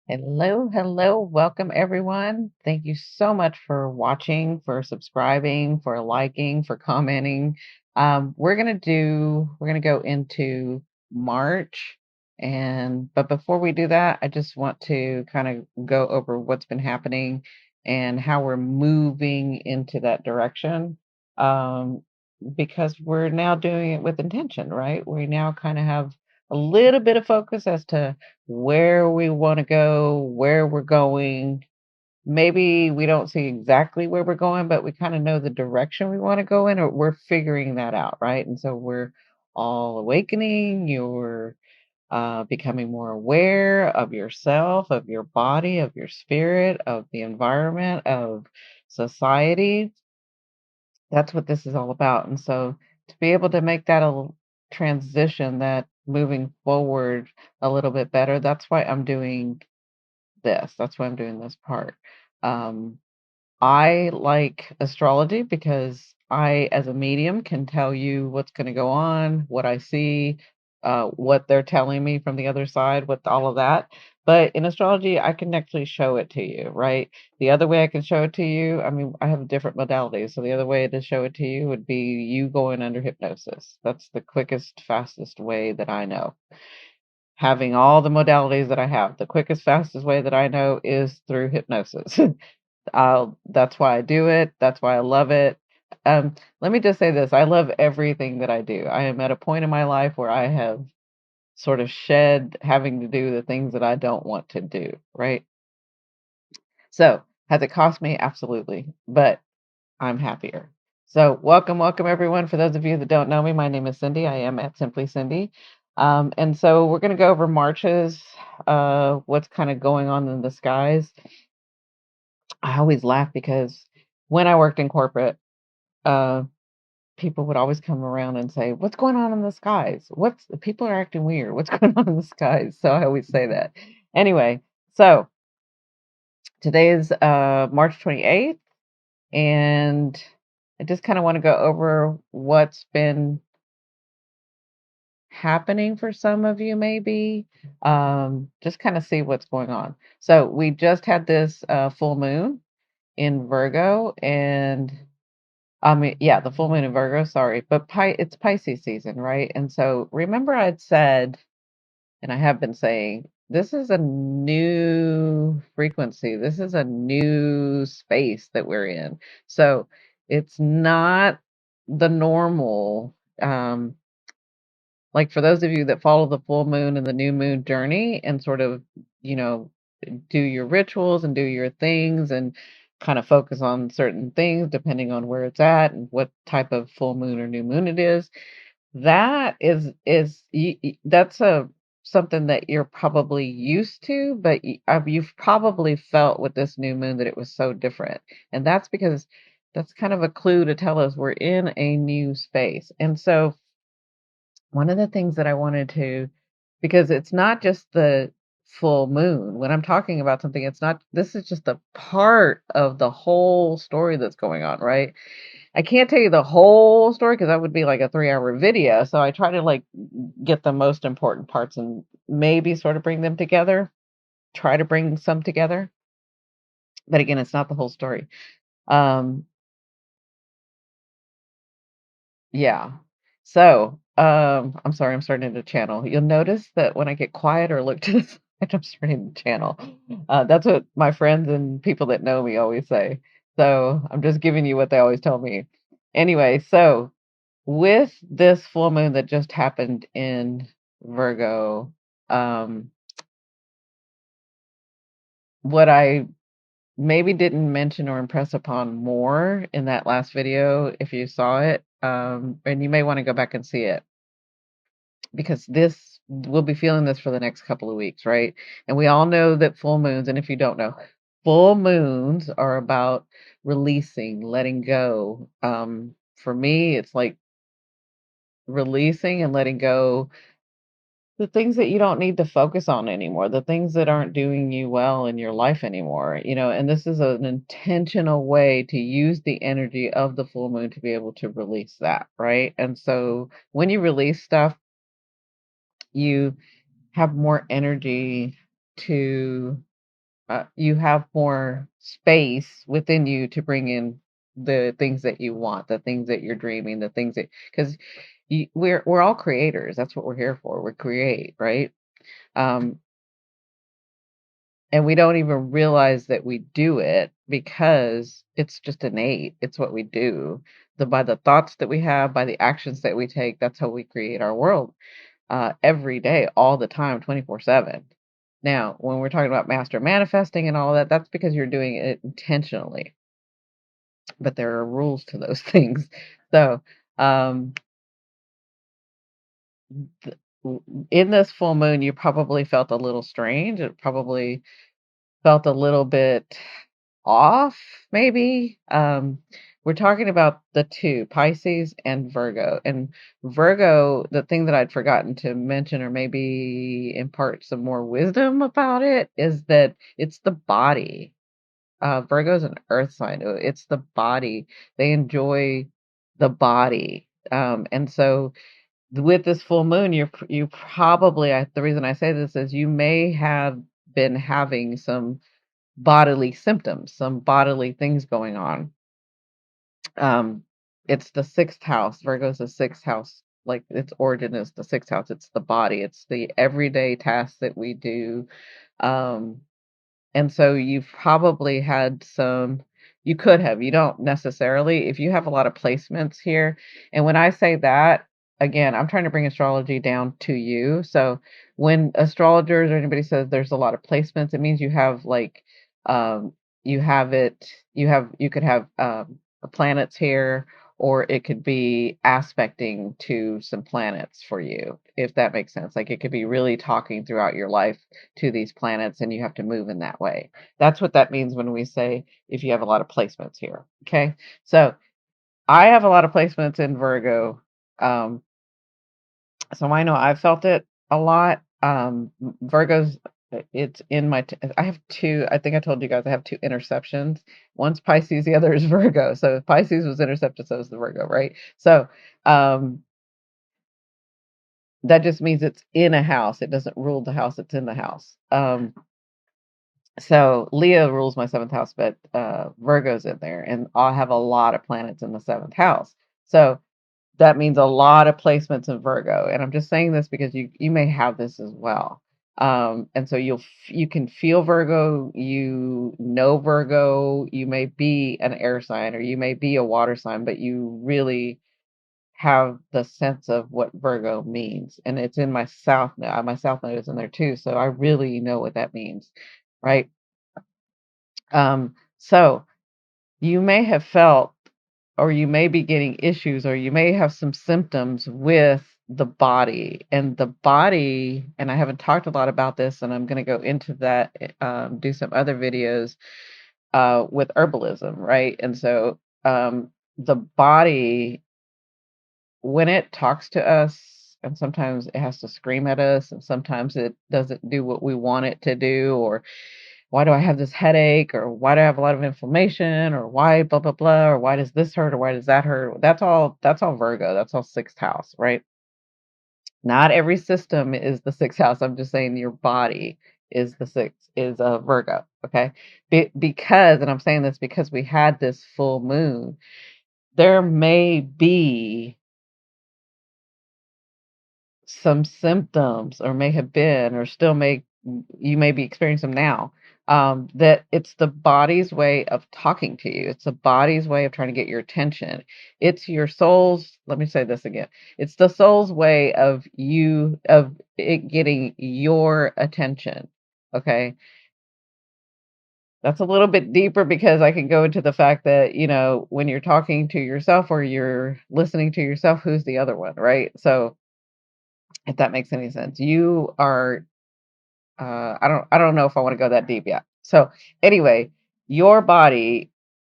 Hello, hello. Welcome, everyone. Thank you so much for watching, for subscribing, for liking, for commenting. We're gonna go into March, but before we do that, I just want to kind of go over what's been happening and how we're moving into that direction. Um, because we're now doing it with intention, right? We now kind of have a little bit of focus as to where we want to go, where we're going. Maybe we don't see exactly where we're going, but we kind of know the direction we want to go in, or we're figuring that out, right? And so we're all awakening. You're becoming more aware of yourself, of your body, of your spirit, of the environment, of society. That's what this is all about. And so to be able to make that transition, that moving forward a little bit better, that's why I'm doing this. That's why I'm doing this part. Um, I like astrology because I, as a medium, can tell you what's going to go on, what I see, what they're telling me from the other side, with all of that. But in astrology, I can actually show it to you, right? The other way I can show it to you, I mean, I have different modalities. So the other way to show it to you would be you going under hypnosis. That's the quickest, fastest way that I know. Having all the modalities that I have, the quickest, fastest way that I know is through hypnosis. That's why I do it. That's why I love it. Let me just say this. I love everything that I do. I am at a point in my life where I have sort of shed having to do the things that I don't want to do, right? So, has it cost me? Absolutely. But I'm happier. So, welcome, welcome everyone. For those of you that don't know me, my name is Cindy. I am at Simply Cindy. And so we're going to go over Marches, what's kind of going on in the skies. I always laugh because when I worked in corporate, uh, people would always come around and say, "What's going on in the skies? What's People are acting weird. What's going on in the skies?" So I always say that. Anyway, so today is March 28th, and I just kind of want to go over what's been happening for some of you, maybe. Just kind of see what's going on. So we just had this full moon in Virgo, and I mean, yeah, the full moon in Virgo, sorry, but it's Pisces season, right? And so remember I'd said, and I have been saying, this is a new frequency. This is a new space that we're in. So it's not the normal. Like, for those of you that follow the full moon and the new moon journey and sort of, you know, do your rituals and do your things and kind of focus on certain things depending on where it's at and what type of full moon or new moon it is. That that's a something that you're probably used to, but you've probably felt with this new moon that it was so different. And that's because that's kind of a clue to tell us we're in a new space. And so one of the things that I wanted to, because it's not just the full moon. When I'm talking about something, it's not, this is just a part of the whole story that's going on, right? I can't tell you the whole story because that would be like a 3-hour video. So I try to like get the most important parts and maybe sort of bring them together, try to bring some together. But again, it's not the whole story. Um, Yeah. So, I'm sorry, I'm starting to channel. You'll notice that when I get quiet or look to the side, I'm starting to channel. That's what my friends and people that know me always say. So I'm just giving you what they always tell me. Anyway, so with this full moon that just happened in Virgo, um, what I maybe didn't mention or impress upon more in that last video, if you saw it, and you may want to go back and see it because this we'll be feeling this for the next couple of weeks, right? And we all know that full moons, and if you don't know, full moons are about releasing, letting go. For me, it's like releasing and letting go the things that you don't need to focus on anymore, the things that aren't doing you well in your life anymore, and this is an intentional way to use the energy of the full moon to be able to release that, right? And so when you release stuff, you have more energy to you have more space within you to bring in the things that you want, the things that you're dreaming, the things that, because we're all creators. That's what we're here for. We create, right? Um, and we don't even realize that we do it because it's just innate. It's what we do. By the thoughts that we have, by the actions that we take, that's how we create our world, every day, all the time, 24/7. Now, when we're talking about master manifesting and all that, that's because you're doing it intentionally, but there are rules to those things. So, um, th- in this full moon, you probably felt a little strange. It probably felt a little bit off, maybe. We're talking about the two, Pisces and Virgo. And Virgo, the thing that I'd forgotten to mention or maybe impart some more wisdom about it is that it's the body. Virgo's an earth sign. It's the body. They enjoy the body. And so with this full moon, you probably, the reason I say this is you may have been having some bodily symptoms, some bodily things going on. Um, it's the sixth house. Virgo's the sixth house. Like its origin is the sixth house. It's the body. It's the everyday tasks that we do. Um, and so you've probably had some, you could have, you don't necessarily, if you have a lot of placements here. And when I say that, again, I'm trying to bring astrology down to you. So when astrologers or anybody says there's a lot of placements, it means you have like, you have it, you could have planets here, or it could be aspecting to some planets for you, if that makes sense. Like it could be really talking throughout your life to these planets and you have to move in that way. That's what that means when we say if you have a lot of placements here. Okay. So I have a lot of placements in Virgo. Um, so I know I've felt it a lot. Virgo's, it's in my, I have two, I think I told you guys I have two interceptions. One's Pisces, the other is Virgo. So if Pisces was intercepted, so is the Virgo, right? So, um, that just means it's in a house. It doesn't rule the house, it's in the house. So Leo rules my seventh house, but Virgo's in there, and I have a lot of planets in the seventh house. So that means a lot of placements in Virgo. And I'm just saying this because you may have this as well. And so you can feel Virgo, you know Virgo, you may be an air sign or you may be a water sign, but you really have the sense of what Virgo means. And it's in my south node. My south node is in there too. So I really know what that means, right? So you may have felt, or you may be getting issues, or you may have some symptoms with the body. And the body, and I haven't talked a lot about this, and I'm going to go into that, do some other videos with herbalism, right? And so the body, when it talks to us, and sometimes it has to scream at us, and sometimes it doesn't do what we want it to do, or why do I have this headache, or why do I have a lot of inflammation, or why blah blah blah, or why does this hurt, or why does that hurt? That's all Virgo. That's all sixth house, right? Not every system is the sixth house. I'm just saying your body is the sixth, is a Virgo. Okay. Because, and I'm saying this because we had this full moon, there may be some symptoms, or may have been, or still may, you may be experiencing them now, that it's the body's way of talking to you. It's the body's way of trying to get your attention. It's your soul's, let me say this again, it's the soul's way of it getting your attention. Okay. That's a little bit deeper because I can go into the fact that, when you're talking to yourself or you're listening to yourself, who's the other one, right? So if that makes any sense, you are, I don't know if I want to go that deep yet. So anyway, your body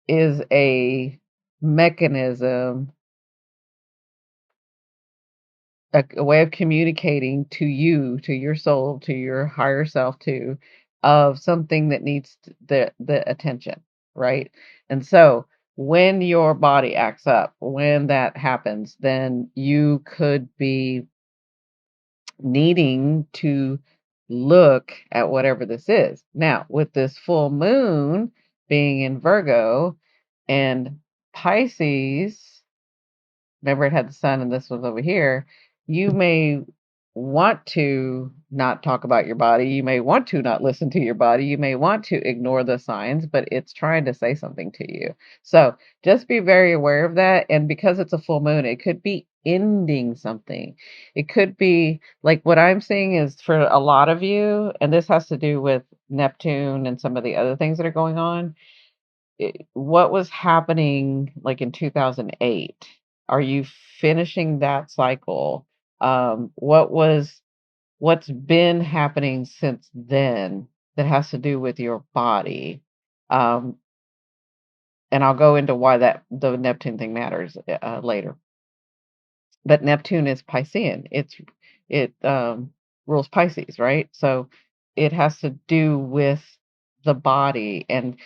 is a mechanism, a way of communicating to you, to your soul, to your higher self, to of something that needs the attention, right? And so when your body acts up, when that happens, then you could be needing to look at whatever this is. Now, with this full moon being in Virgo and Pisces, remember it had the sun and this was over here, you may want to not talk about your body. You may want to not listen to your body. You may want to ignore the signs, but it's trying to say something to you. So just be very aware of that. And because it's a full moon, it could be ending something. It could be like what I'm seeing is for a lot of you, and this has to do with Neptune and some of the other things that are going on. What was happening like in 2008? Are you finishing that cycle? What's been happening since then that has to do with your body? Um, and I'll go into why that the Neptune thing matters later. But Neptune is Piscean. It rules Pisces, right? So it has to do with the body and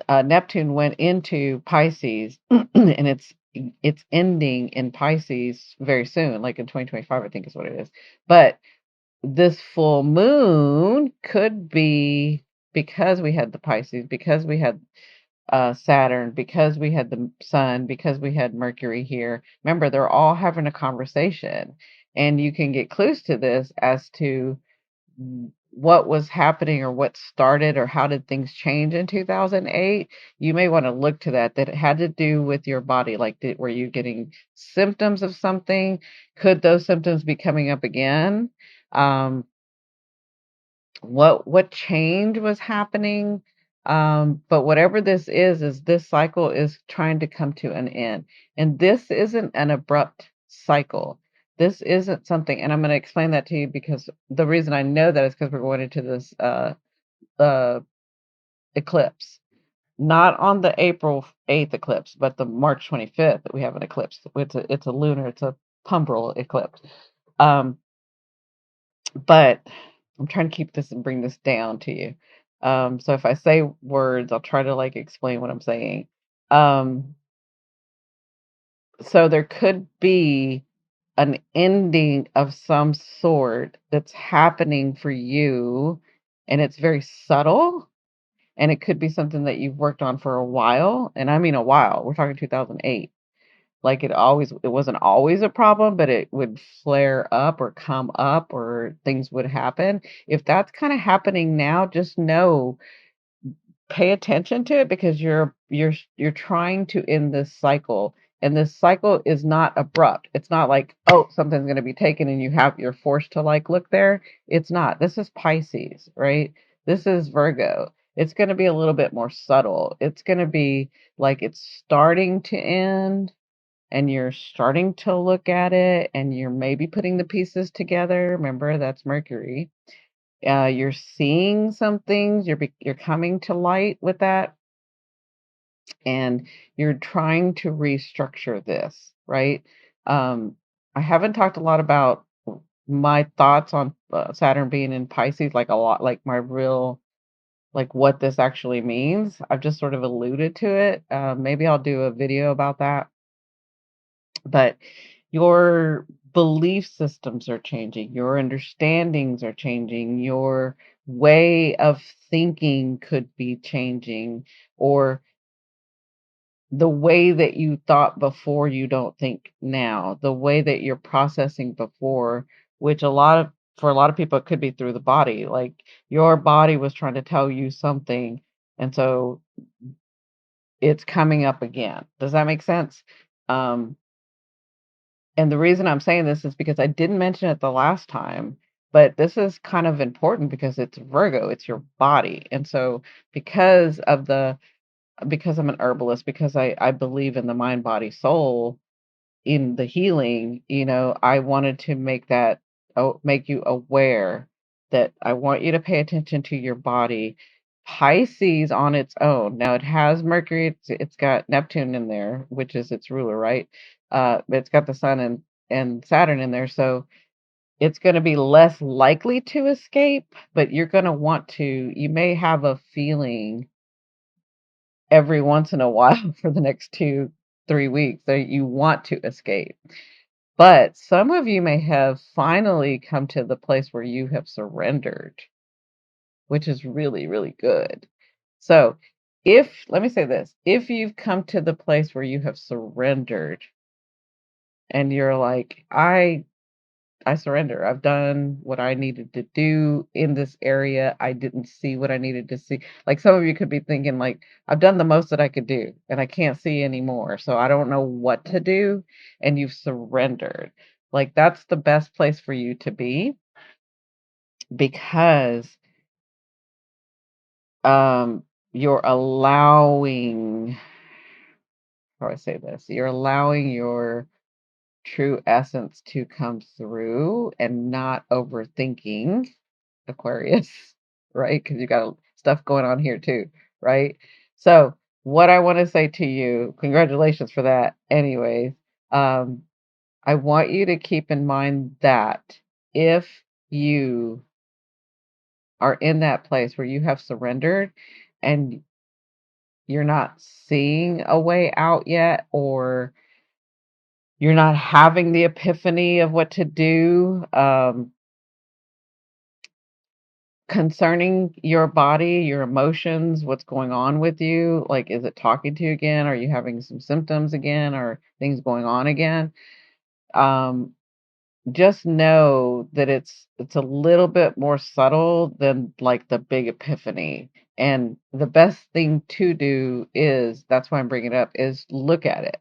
Neptune went into Pisces, and it's ending in Pisces very soon, like in 2025, I think is what it is. But this full moon could be because we had the Pisces, because we had Saturn, because we had the Sun, because we had Mercury here. Remember, they're all having a conversation, and you can get clues to this as to what was happening or what started or how did things change in 2008. You may want to look to that it had to do with your body. Like, were you getting symptoms of something? Could those symptoms be coming up again? um what change was happening? But whatever this is this cycle is trying to come to an end, and this isn't an abrupt cycle. This isn't something, and I'm going to explain that to you, because the reason I know that is because we're going into this uh eclipse, not on the April 8th eclipse, but the March 25th that we have an eclipse. It's a lunar, it's a umbral eclipse. um but I'm trying to keep this and bring this down to you. So if I say words, I'll try to like explain what I'm saying. Um, so there could be an ending of some sort that's happening for you, and it's very subtle, and it could be something that you've worked on for a while, and I mean a while. We're talking 2008. Like, it wasn't always a problem, but it would flare up or come up or things would happen. If that's kinda happening now, just know, pay attention to it, because you're trying to end this cycle, and this cycle is not abrupt. It's not like, "Oh, something's gonna be taken and you're forced to, like, look there." It's not. This is Pisces, right? This is Virgo. It's gonna be a little bit more subtle. It's gonna be like it's starting to end, and you're starting to look at it and you're maybe putting the pieces together. Remember, that's Mercury. You're seeing some things, you're coming to light with that, and you're trying to restructure this, right? Um, I haven't talked a lot about my thoughts on Saturn being in Pisces, like a lot, like my real, like what this actually means. I've just sort of alluded to it. Maybe I'll do a video about that. But your belief systems are changing, your understandings are changing, your way of thinking could be changing, or the way that you thought before you don't think now, the way that you're processing before, which for a lot of people it could be through the body. Like, your body was trying to tell you something, and so it's coming up again. Does that make sense? Um, And the reason I'm saying this is because I didn't mention it the last time, but this is kind of important because it's Virgo, it's your body. And so because I'm an herbalist, because I believe in the mind, body, soul, in the healing, I wanted to make you aware that I want you to pay attention to your body. Pisces on its own. Now it has Mercury, it's got Neptune in there, which is its ruler, right? But it's got the Sun and Saturn in there, so it's going to be less likely to escape, but you're going to want to. You may have a feeling every once in a while for the next 2, 3 weeks that you want to escape. But some of you may have finally come to the place where you have surrendered, which is really, really good. So, let me say this, if you've come to the place where you have surrendered and you're like, I surrender. I've done what I needed to do in this area. I didn't see what I needed to see. Like some of you could be thinking like, I've done the most that I could do and I can't see anymore. So I don't know what to do. And you've surrendered. Like that's the best place for you to be because um you're allowing, how do I say this? You're allowing your true essence to come through and not overthinking, Aquarius, right? Because you got stuff going on here too, right? So, what I want to say to you, congratulations for that. Anyways, um, I want you to keep in mind that if you are in that place where you have surrendered and you're not seeing a way out yet, or you're not having the epiphany of what to do, concerning your body, your emotions, what's going on with you, like, is it talking to you again? Are you having some symptoms again? Or things going on again? Um, just know that it's a little bit more subtle than like the big epiphany. And the best thing to do is, that's why I'm bringing it up, is look at it.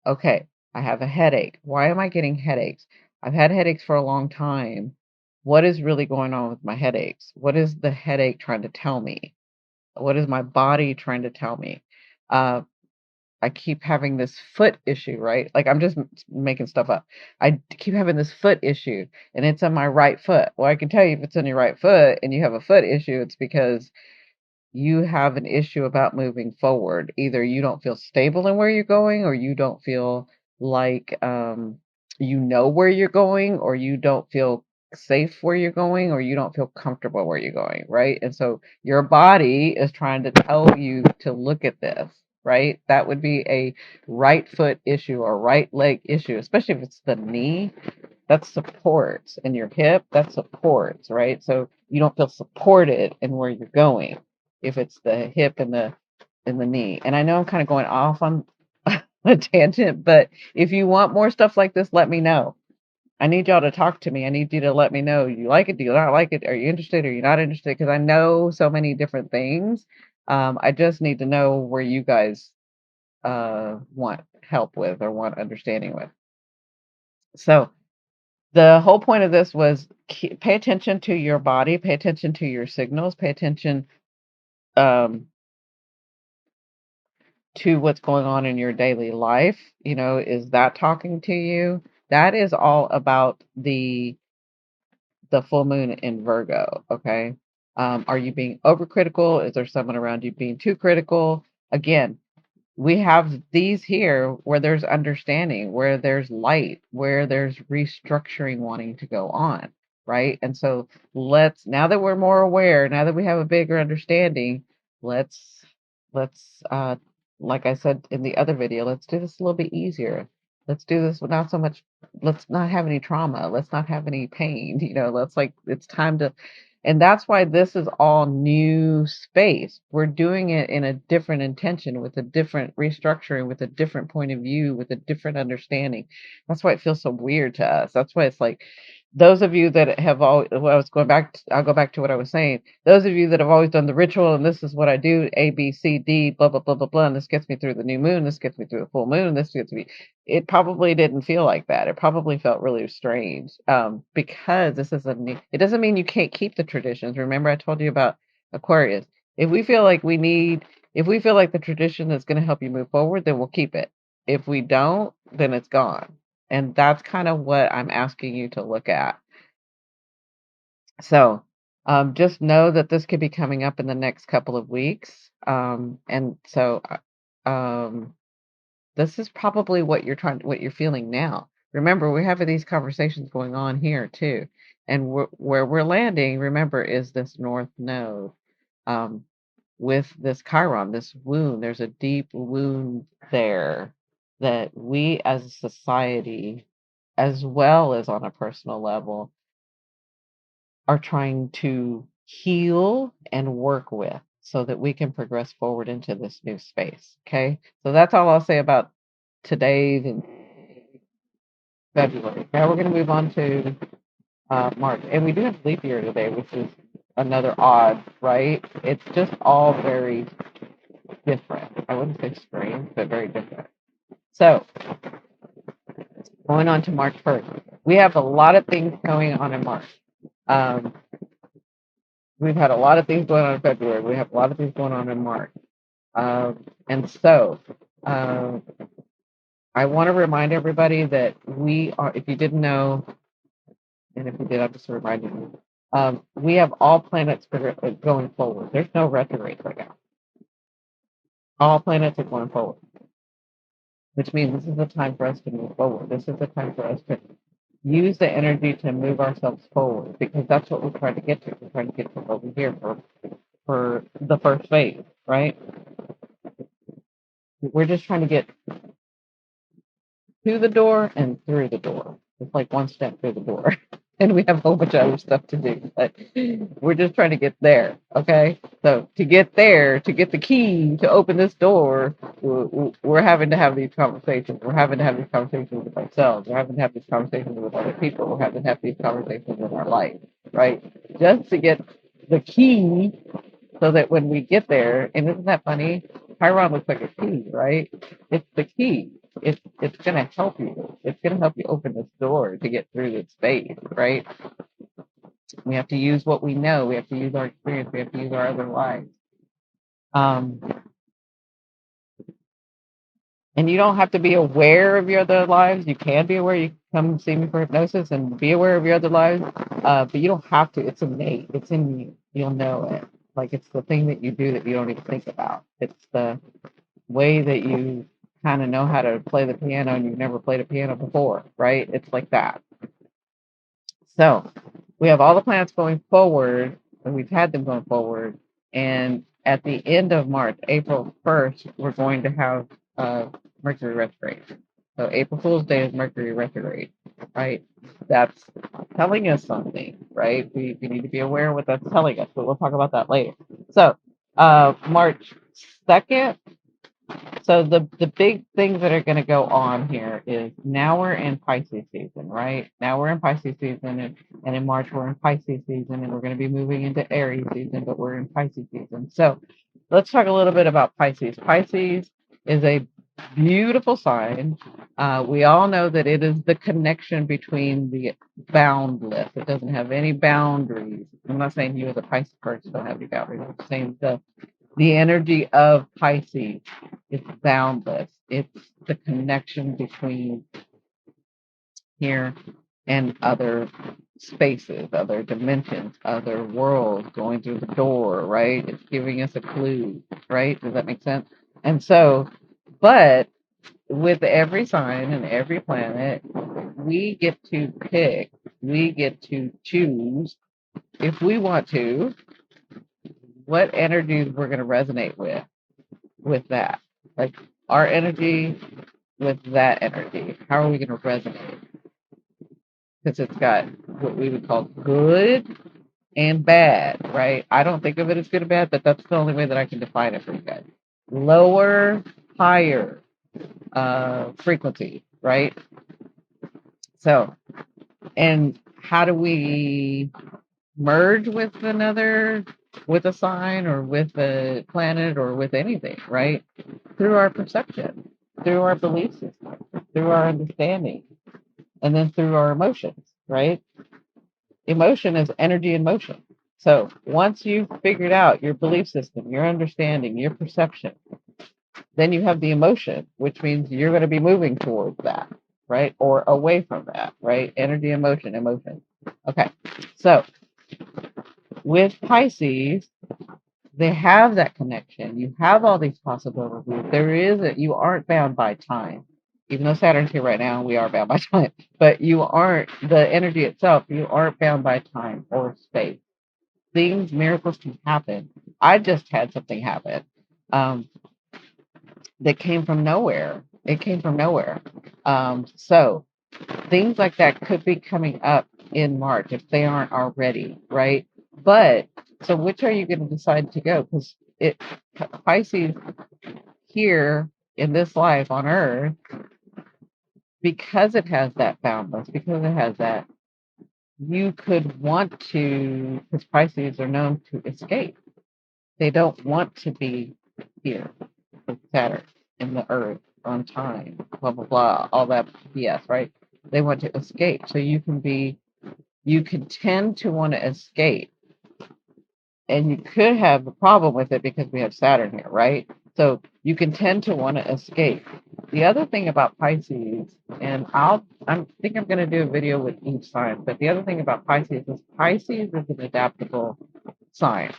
Okay, I have a headache. Why am I getting headaches? I've had headaches for a long time. What is really going on with my headaches? What is the headache trying to tell me? What is my body trying to tell me? Uh, I keep having this foot issue, right? Like I'm just making stuff up. Keep having this foot issue and it's on my right foot. Well, I can tell you if it's on your right foot and you have a foot issue, it's because you have an issue about moving forward. Either you don't feel stable in where you're going, or you don't feel like you know where you're going, or you don't feel safe where you're going, or you don't feel comfortable where you're going, right? And so your body is trying to tell you to look at this, right? That would be a right foot issue or right leg issue, especially if it's the knee. That supports, and your hip, that supports, right? So you don't feel supported in where you're going if it's the hip and the knee. And I know I'm kind of going off on a tangent, but if you want more stuff like this, let me know. I need y'all to talk to me. I need you to let me know. You like it? Do you not like it? Are you interested? Are you not interested? Because I know so many different things. I just need to know where you guys want help with or want understanding with. So the whole point of this was pay attention to your body, pay attention to your signals, pay attention um, to what's going on in your daily life. You know, is that talking to you? That is all about the full moon in Virgo. Okay. Are you being overcritical? Is there someone around you being too critical? Again, we have these here where there's understanding, where there's light, where there's restructuring wanting to go on, right? And so now that we're more aware, now that we have a bigger understanding, let's let's like I said in the other video, let's do this a little bit easier. Let's do this without so much, let's not have any trauma, let's not have any pain, let's, like, it's time to, and that's why this is all new space. We're doing it in a different intention, with a different restructuring, with a different point of view, with a different understanding. That's why it feels so weird to us. That's why it's like, those of you that have always, well, I was going back, I'll go back to what I was saying. Those of you that have always done the ritual, and this is what I do, A, B, C, D, blah, blah, blah, blah, blah, and this gets me through the new moon, this gets me through the full moon, this gets me, it probably didn't feel like that. It probably felt really strange, because this is a new, it doesn't mean you can't keep the traditions. Remember, I told you about Aquarius. If we feel like if we feel like the tradition is going to help you move forward, then we'll keep it. If we don't, then it's gone. And that's kind of what I'm asking you to look at. So just know that this could be coming up in the next couple of weeks. And so this is probably what you're feeling now. Remember, we're having these conversations going on here too. And where we're landing, remember, is this north node. Um, with this Chiron, this wound, there's a deep wound there that we as a society, as well as on a personal level, are trying to heal and work with so that we can progress forward into this new space. Okay. So that's all I'll say about today's and February. Now we're going to move on to March. And we do have leap year today, which is another odd, right? It's just all very different. I wouldn't say strange, but very different. So going on to March 1st, we have a lot of things going on in March. We've had a lot of things going on in February. We have a lot of things going on in March. And so I want to remind everybody that we are, if you didn't know, and if you did, I'm just reminding you, we have all planets going forward. There's no retrograde right now. All planets are going forward, which means this is the time for us to move forward. This is the time for us to use the energy to move ourselves forward, because that's what we're trying to get to. We're trying to get to over here for the first phase, right? We're just trying to get to the door and through the door. It's like one step through the door. And we have a whole bunch of other stuff to do, but we're just trying to get there. Okay. So to get there, to get the key to open this door, we're having to have these conversations. We're having to have these conversations with ourselves. We're having to have these conversations with other people. We're having to have these conversations in our life, right? Just to get the key so that when we get there, and isn't that funny? Chiron looks like a key, right? It's the key. It's gonna help you. It's gonna help you open this door to get through this space, right? We have to use what we know. We have to use our experience. We have to use our other lives. And you don't have to be aware of your other lives. You can be aware. You can come see me for hypnosis and be aware of your other lives. But you don't have to. It's innate. It's in you. You'll know it. Like it's the thing that you do that you don't even think about. It's the way that you kind of know how to play the piano and you've never played a piano before, right? It's like that. So we have all the planets going forward, and we've had them going forward. And at the end of March, April 1st, we're going to have Mercury retrograde. So April Fool's Day is Mercury retrograde, right? That's telling us something, right? We need to be aware of what that's telling us, but we'll talk about that later. So March 2nd, so the big things that are going to go on here is now we're in Pisces season, right? Now we're in Pisces season, and in March we're in Pisces season, and we're going to be moving into Aries season, but we're in Pisces season. So let's talk a little bit about Pisces. Pisces is a beautiful sign. We all know that it is the connection between the boundless. It doesn't have any boundaries. I'm not saying you as a Pisces person don't have any boundaries. I'm saying the energy of Pisces is boundless. It's the connection between here and other spaces, other dimensions, other worlds going through the door, right? It's giving us a clue, right? Does that make sense? And so, but with every sign and every planet, we get to pick, we get to choose, if we want to, what energies we're going to resonate with that. Like our energy with that energy. How are we going to resonate? Because it's got what we would call good and bad, right? I don't think of it as good and bad, but that's the only way that I can define it for you guys. Lower, higher frequency, right? So, and how do we merge with with a sign or with a planet or with anything, right? Through our perception, through our belief system, through our understanding, and then through our emotions, right? Emotion is energy in motion. So once you've figured out your belief system, your understanding, your perception, then you have the emotion, which means you're going to be moving towards that, right? Or away from that, right? Energy, emotion, emotion. Okay. So with Pisces, they have that connection. You have all these possibilities. You aren't bound by time. Even though Saturn's here right now, we are bound by time. But you aren't, the energy itself, you aren't bound by time or space. Things, miracles can happen. I just had something happen that came from nowhere. It came from nowhere. So things like that could be coming up in March if they aren't already, right? But so which are you going to decide to go? Because it Pisces here in this life on Earth, because it has that boundless, because it has that, you could want to, because Pisces are known to escape. They don't want to be here with Saturn in the Earth on time, blah blah blah, all that BS, right? They want to escape. So you can tend to want to escape, and you could have a problem with it because we have Saturn here, right? So you can tend to want to escape. The other thing about Pisces, and I think I'm going to do a video with each sign, but the other thing about Pisces is an adaptable sign.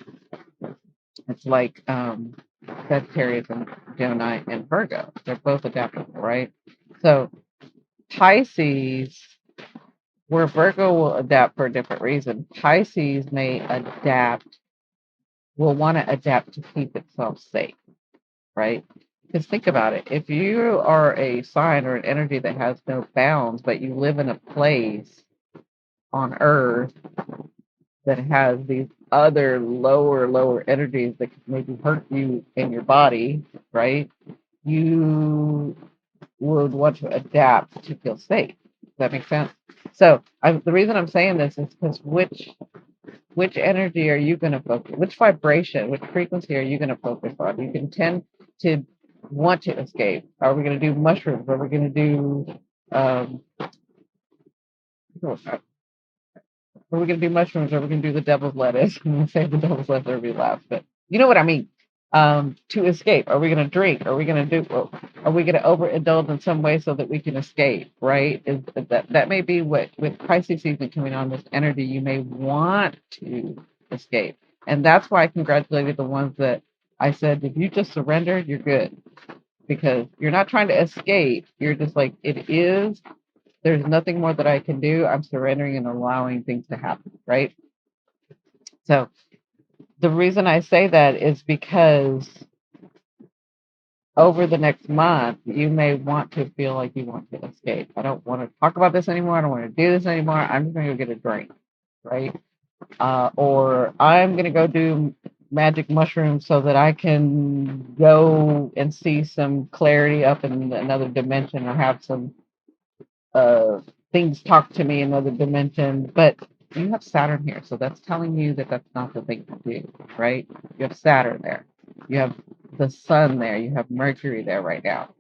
It's like Sagittarius and Gemini and Virgo. They're both adaptable, right? So Pisces, where Virgo will adapt for a different reason, Pisces will want to adapt to keep itself safe, right? Because think about it. If you are a sign or an energy that has no bounds, but you live in a place on Earth that has these other lower energies that could maybe hurt you in your body, right? You would want to adapt to feel safe. Does that make sense? So the reason I'm saying this is because which energy are you going to focus? Which vibration, which frequency are you going to focus on? You can tend to want to escape. Are we going to do mushrooms? Are we going to do um, Are we going to do mushrooms? Or are we going to do the devil's lettuce? I'm going to say the devil's lettuce, everybody laughs, but you know what I mean. To escape, are we going to drink? Are we going to Are we going to overindulge in some way so that we can escape? Right? Is that may be what with Pisces season coming on, this energy you may want to escape, and that's why I congratulated the ones that I said if you just surrendered, you're good because you're not trying to escape. You're just like it is. There's nothing more that I can do. I'm surrendering and allowing things to happen, right? So the reason I say that is because over the next month, you may want to feel like you want to escape. I don't want to talk about this anymore. I don't want to do this anymore. I'm just going to go get a drink, right? Or I'm going to go do magic mushrooms so that I can go and see some clarity up in another dimension or have some uh, things talk to me in another dimension. But you have Saturn here, so that's telling you that that's not the thing to do, right? You have Saturn there. You have the sun there. You have Mercury there right now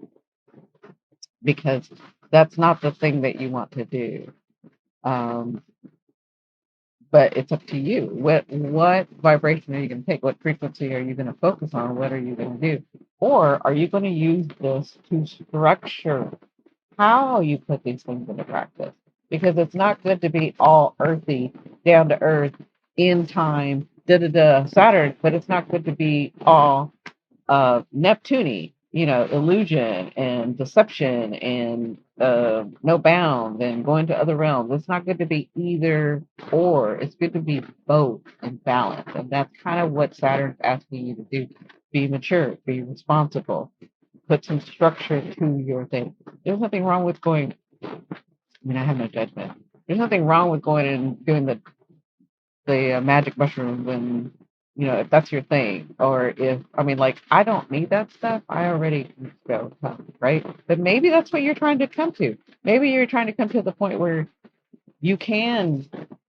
because that's not the thing that you want to do. Um, but it's up to you. What vibration are you going to take? What frequency are you going to focus on? What are you going to do? Or are you going to use this to structure how you put these things into practice? Because it's not good to be all earthy, down to earth, in time, da da da, Saturn, but it's not good to be all Neptune, illusion and deception and no bounds and going to other realms. It's not good to be either or. It's good to be both and balance. And that's kind of what Saturn's asking you to do. Be mature, be responsible, put some structure to your thing. There's nothing wrong with going, I have no judgment. There's nothing wrong with going and doing the magic mushrooms and if that's your thing or if like I don't need that stuff. I already go right, but maybe that's what you're trying to come to. Maybe you're trying to come to the point where you can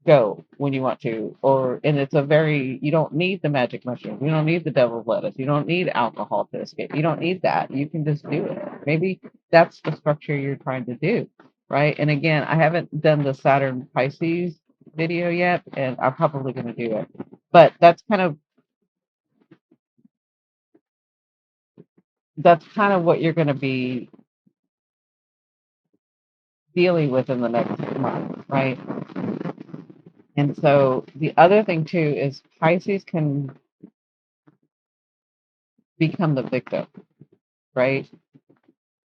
go when you want to, and it's you don't need the magic mushroom, you don't need the devil's lettuce, you don't need alcohol to escape, you don't need that, you can just do it. Maybe that's the structure you're trying to do, right? And again, I haven't done the Saturn Pisces video yet, and I'm probably going to do it, but that's kind of what you're going to be dealing with in the next month, right? And so the other thing too is Pisces can become the victim, right?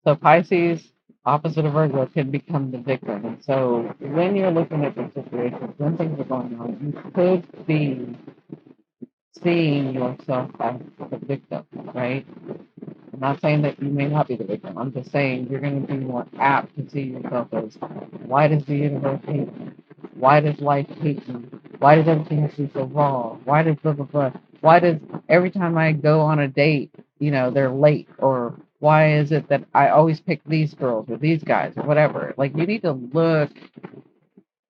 So Pisces, opposite of Virgo, can become the victim. And so when you're looking at the situation, when things are going on, you could be seeing yourself as the victim, right? I'm not saying that you may not be the victim. I'm just saying you're going to be more apt to see yourself as, why does the universe hate me? Why does life hate me? Why does everything have to be so wrong? Why does blah, blah, blah? Why does every time I go on a date, they're late? Or why is it that I always pick these girls or these guys or whatever? Like, you need to look,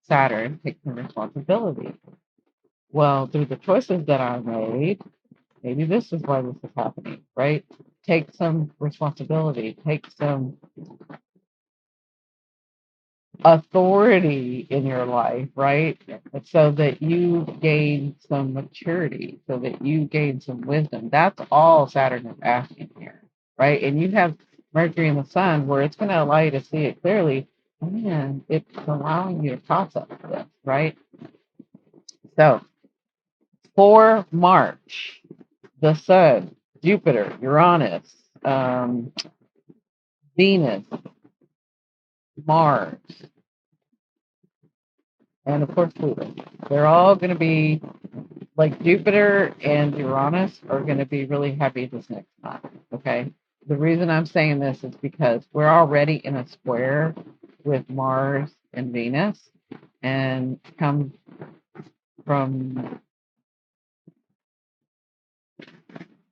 Saturn, take some responsibility. Well, through the choices that I made, maybe this is why this is happening, right? Take some responsibility, take some authority in your life, right? So that you gain some maturity, so that you gain some wisdom. That's all Saturn is asking here, right? And you have Mercury and the Sun where it's going to allow you to see it clearly, and it's allowing you to process this, right? So for March, the Sun, Jupiter, Uranus, Venus, Mars, and of course Pluto. They're all going to be like Jupiter and Uranus are going to be really heavy this next month. Okay. The reason I'm saying this is because we're already in a square with Mars and Venus, and come from,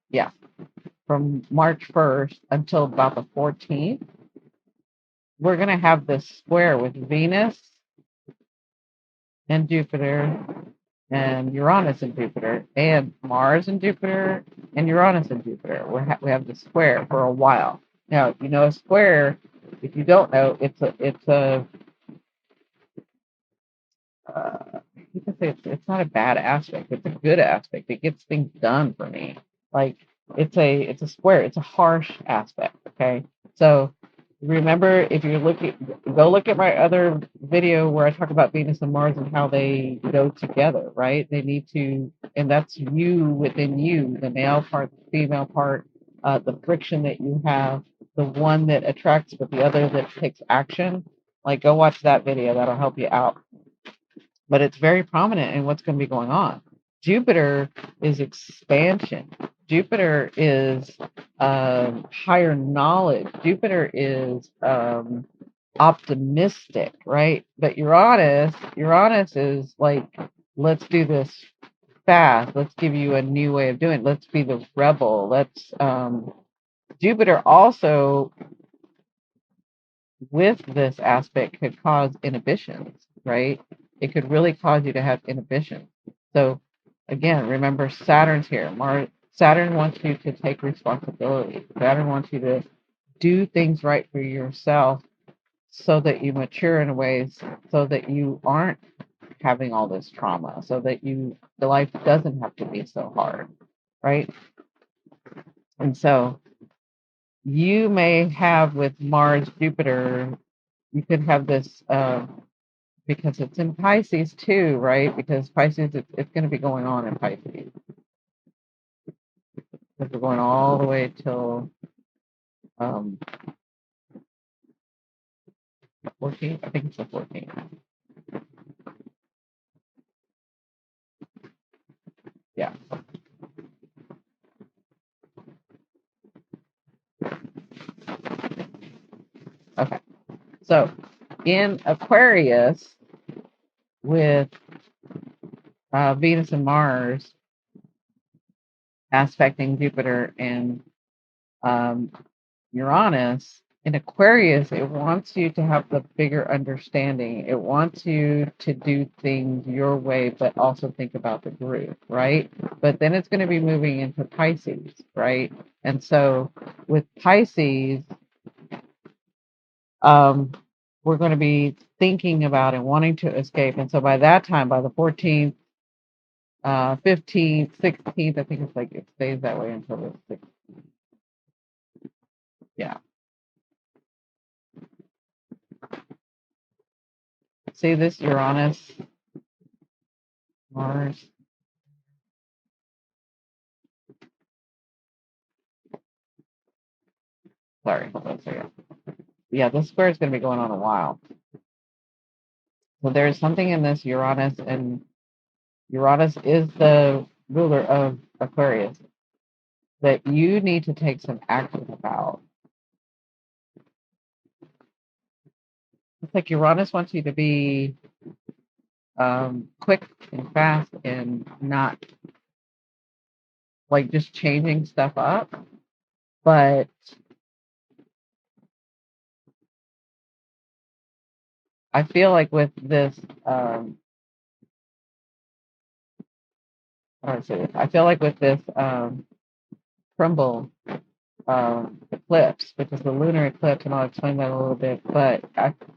yeah, from March 1st until about the 14th, we're going to have this square with Venus and Jupiter and Uranus and Jupiter and Mars and Jupiter and Uranus and Jupiter. We have the square for a while. Now, a square, if you don't know, you can say it's not a bad aspect. It's a good aspect. It gets things done for me. Like, it's a square. It's a harsh aspect. Okay, so remember, if you're looking, go look at my other video where I talk about Venus and Mars and how they go together. Right? They need to, and that's you within you, the male part, the female part, the friction that you have, the one that attracts, but the other that takes action. Like, go watch that video. That'll help you out, but it's very prominent in what's going to be going on. Jupiter is expansion. Jupiter is higher knowledge. Jupiter is optimistic, right? But Uranus is like, let's do this fast. Let's give you a new way of doing it. Let's be the rebel. Jupiter also, with this aspect, could cause inhibitions, right? It could really cause you to have inhibitions. So again, remember, Saturn's here. Saturn wants you to take responsibility. Saturn wants you to do things right for yourself so that you mature in ways so that you aren't having all this trauma, so that the life doesn't have to be so hard, right? And so you may have with Mars, Jupiter, you could have this because it's in Pisces too, right? Because Pisces, it's going to be going on in Pisces. Because we're going all the way till 14th. I think it's the 14th. Yeah. Okay. So in Aquarius with Venus and Mars aspecting Jupiter and Uranus, in Aquarius, it wants you to have the bigger understanding. It wants you to do things your way, but also think about the group, right? But then it's going to be moving into Pisces, right? And so with Pisces, we're going to be thinking about and wanting to escape. And so by that time, by the 14th, 15th, 16th, I think it's like it stays that way until the 6th. Yeah. See this Uranus, Mars. Sorry, hold on a second. Yeah, this square is going to be going on a while. So there's something in this Uranus, and Uranus is the ruler of Aquarius. that you need to take some action about. It's like Uranus wants you to be quick and fast and not like just changing stuff up. But I feel like with this, how do I say this? I feel like with this crumble eclipse, which is the lunar eclipse, and I'll explain that a little bit, but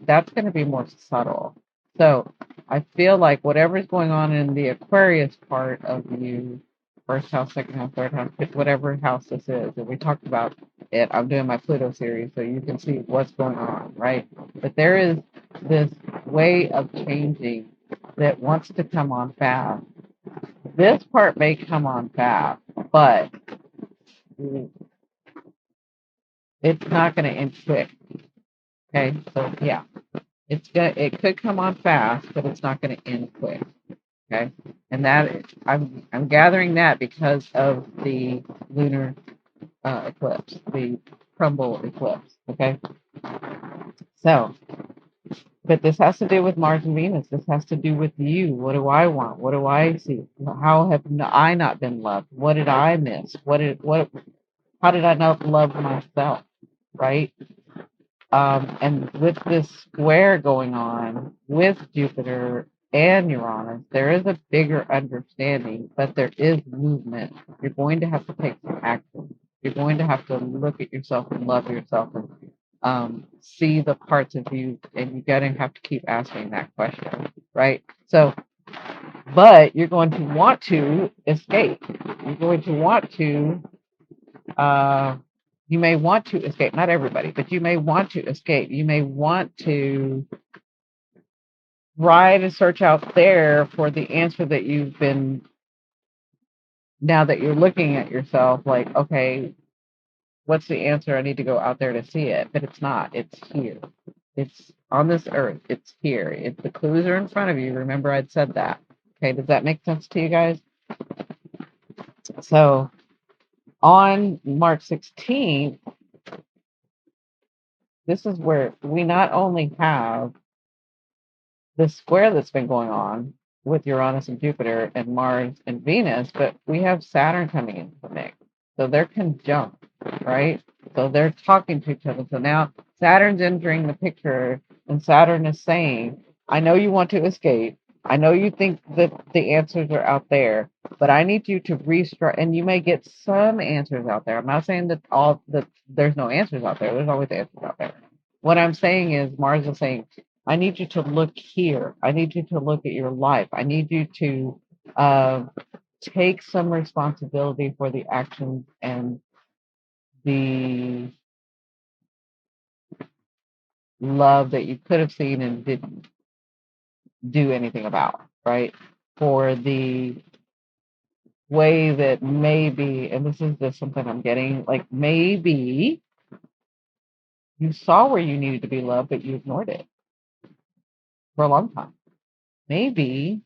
that's going to be more subtle. So I feel like whatever's going on in the Aquarius part of you, first house, second house, third house, whatever house this is, and we talked about it. I'm doing my Pluto series, so you can see what's going on, right? But there is this way of changing that wants to come on fast. This part may come on fast, but it's not going to end quick. Okay, so yeah, it could come on fast, but it's not going to end quick. Okay, and I'm gathering that because of the lunar eclipse, the crumble eclipse. Okay, so but this has to do with Mars and Venus. This has to do with you. What do I want? What do I see? How have I not been loved? What did I miss? How did I not love myself? Right? And with this square going on with Jupiter and Uranus, there is a bigger understanding, but there is movement. You're going to have to take some action. You're going to have to look at yourself and love yourself and see the parts of you, and you're going to have to keep asking that question, right? So, but you're going to want to escape. You're going to want to you may want to escape, not everybody, but you may want to escape. You may want to try to search out there for the answer that you've been, now that you're looking at yourself, like, okay, what's the answer? I need to go out there to see it, but it's not. It's here. It's on this earth. It's here. The clues are in front of you. Remember, I'd said that. Okay, does that make sense to you guys? So on March 16th, this is where we not only have the square that's been going on with Uranus and Jupiter and Mars and Venus, but we have Saturn coming into the mix. So they're conjunct, right? So they're talking to each other. So now Saturn's entering the picture, and Saturn is saying, I know you want to escape. I know you think that the answers are out there, but I need you to restructure. And you may get some answers out there. I'm not saying that there's no answers out there. There's always answers out there. What I'm saying is Mars is saying, I need you to look here. I need you to look at your life. I need you to uh, take some responsibility for the actions and the love that you could have seen and didn't do anything about, right? For the way that maybe, and this is just something I'm getting, like maybe you saw where you needed to be loved, but you ignored it for a long time. Maybe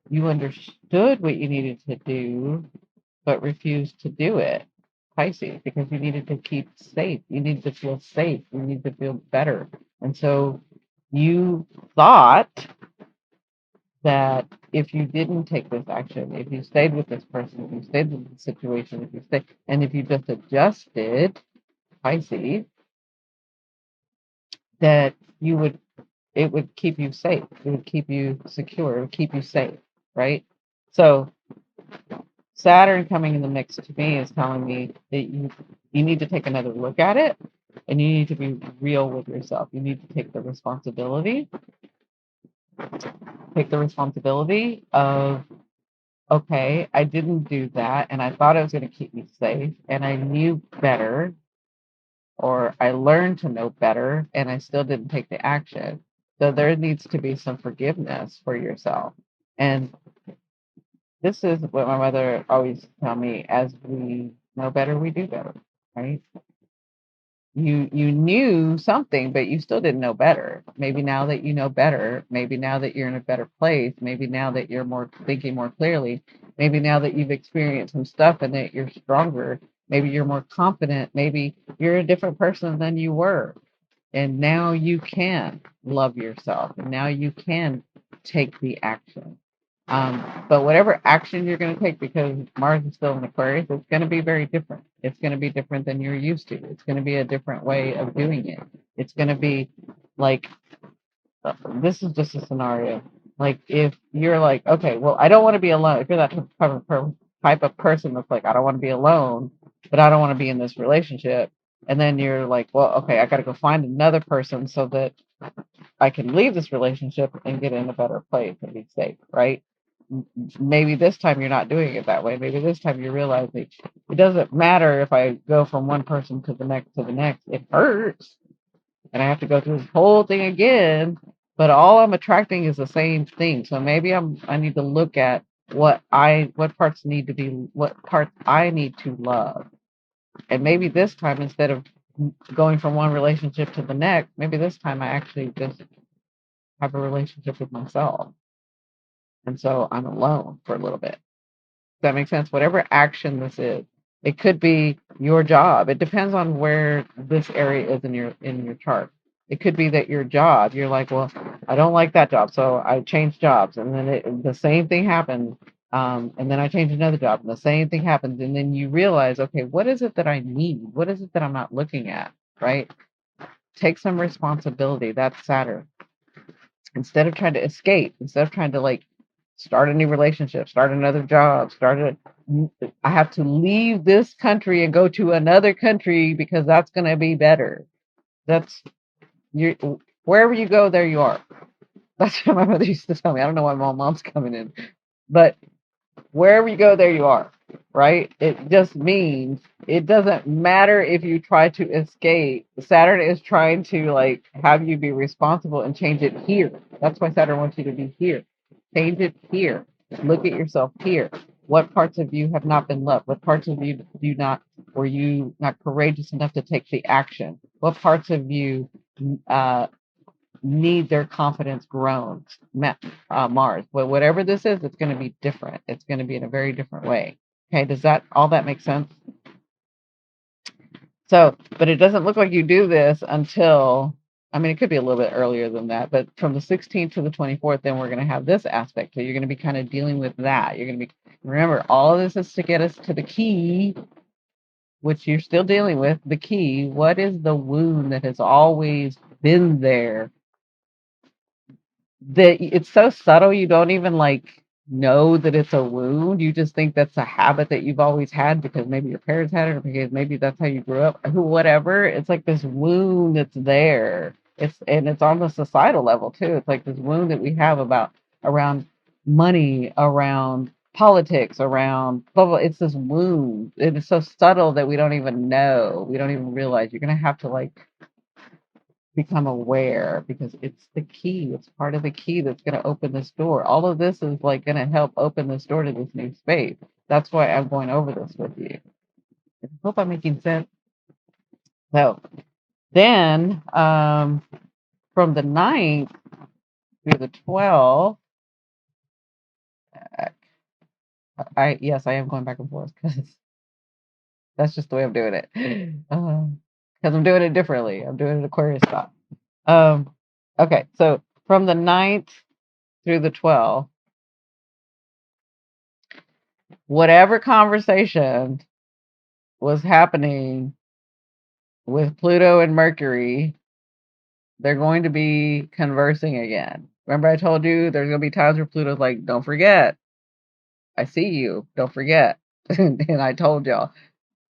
you understood what you needed to do, but refused to do it. Pisces, because you needed to keep safe. You need to feel safe. You need to feel better. And so you thought that if you didn't take this action, if you stayed with this person, if you stayed with the situation, if you just adjusted, Pisces, that it would keep you safe. It would keep you secure. It would keep you safe, right? So Saturn coming in the mix to me is telling me that you need to take another look at it, and you need to be real with yourself. You need to take the responsibility. Take the responsibility of, okay, I didn't do that, and I thought it was going to keep me safe, and I knew better, or I learned to know better, and I still didn't take the action. So there needs to be some forgiveness for yourself. And this is what my mother always tell me: as we know better, we do better, right? you knew something, but you still didn't know better. Maybe now that you know better, maybe now that you're in a better place, maybe now that you're more thinking more clearly, maybe now that you've experienced some stuff and that you're stronger, maybe you're more confident, maybe you're a different person than you were. And now you can love yourself, and now you can take the action. But whatever action you're going to take, because Mars is still in Aquarius, it's going to be very different. It's going to be different than you're used to. It's going to be a different way of doing it. It's going to be like, this is just a scenario. Like if you're like, okay, well, I don't want to be alone. If you're that type of person that's like, I don't want to be alone, but I don't want to be in this relationship. And then you're like, well, okay, I got to go find another person so that I can leave this relationship and get in a better place and be safe, right? Maybe this time you're not doing it that way. Maybe this time you're realizing it doesn't matter if I go from one person to the next to the next. It hurts, and I have to go through this whole thing again. But all I'm attracting is the same thing. So maybe I need to look at what parts need to be what parts I need to love. And maybe this time, instead of going from one relationship to the next, maybe this time I actually just have a relationship with myself. And so I'm alone for a little bit. Does that make sense? Whatever action this is, it could be your job. It depends on where this area is in your chart. It could be that your job, you're like, well, I don't like that job, so I changed jobs, and then the same thing happens, and then I change another job, and the same thing happens, and then you realize, okay, what is it that I need? What is it that I'm not looking at? Right? Take some responsibility. That's Saturn. Instead of trying to escape, instead of trying to like start a new relationship, start another job, I have to leave this country and go to another country because that's going to be better. That's you wherever you go, there you are. That's what my mother used to tell me. I don't know why my mom's coming in, but wherever you go, there you are, right? It just means it doesn't matter if you try to escape. Saturn is trying to like have you be responsible and change it here. That's why Saturn wants you to be here. Change it here. Look at yourself here. What parts of you have not been loved? What parts of you do not were you not courageous enough to take the action? What parts of you uh, need their confidence grown. Mars, but whatever this is, it's going to be different. It's going to be in a very different way. Okay, does that all that make sense? So, but it doesn't look like you do this until, I mean, it could be a little bit earlier than that, but from the 16th to the 24th, then we're going to have this aspect. So you're going to be kind of dealing with that. You're going to be, remember, all of this is to get us to the key, which you're still dealing with. The key, what is the wound that has always been there that it's so subtle you don't even like know that it's a wound. You just think that's a habit that you've always had because maybe your parents had it or because maybe that's how you grew up. Whatever. It's like this wound that's there. It's on the societal level too. It's like this wound that we have about around money, around politics, around blah blah. It's this wound. It is so subtle that we don't even know. We don't even realize. You're gonna have to like become aware because it's the key. It's part of the key that's going to open this door. All of this is like going to help open this door to this new space. That's why I'm going over this with you. I hope I'm making sense. So then from the 9th through the 12th, yes, I am going back and forth because that's just the way I'm doing it. Because I'm doing it differently. I'm doing it Aquarius style. Okay, so from the 9th through the 12th, whatever conversation was happening with Pluto and Mercury, they're going to be conversing again. Remember, I told you there's going to be times where Pluto's like, don't forget, I see you, don't forget. And I told y'all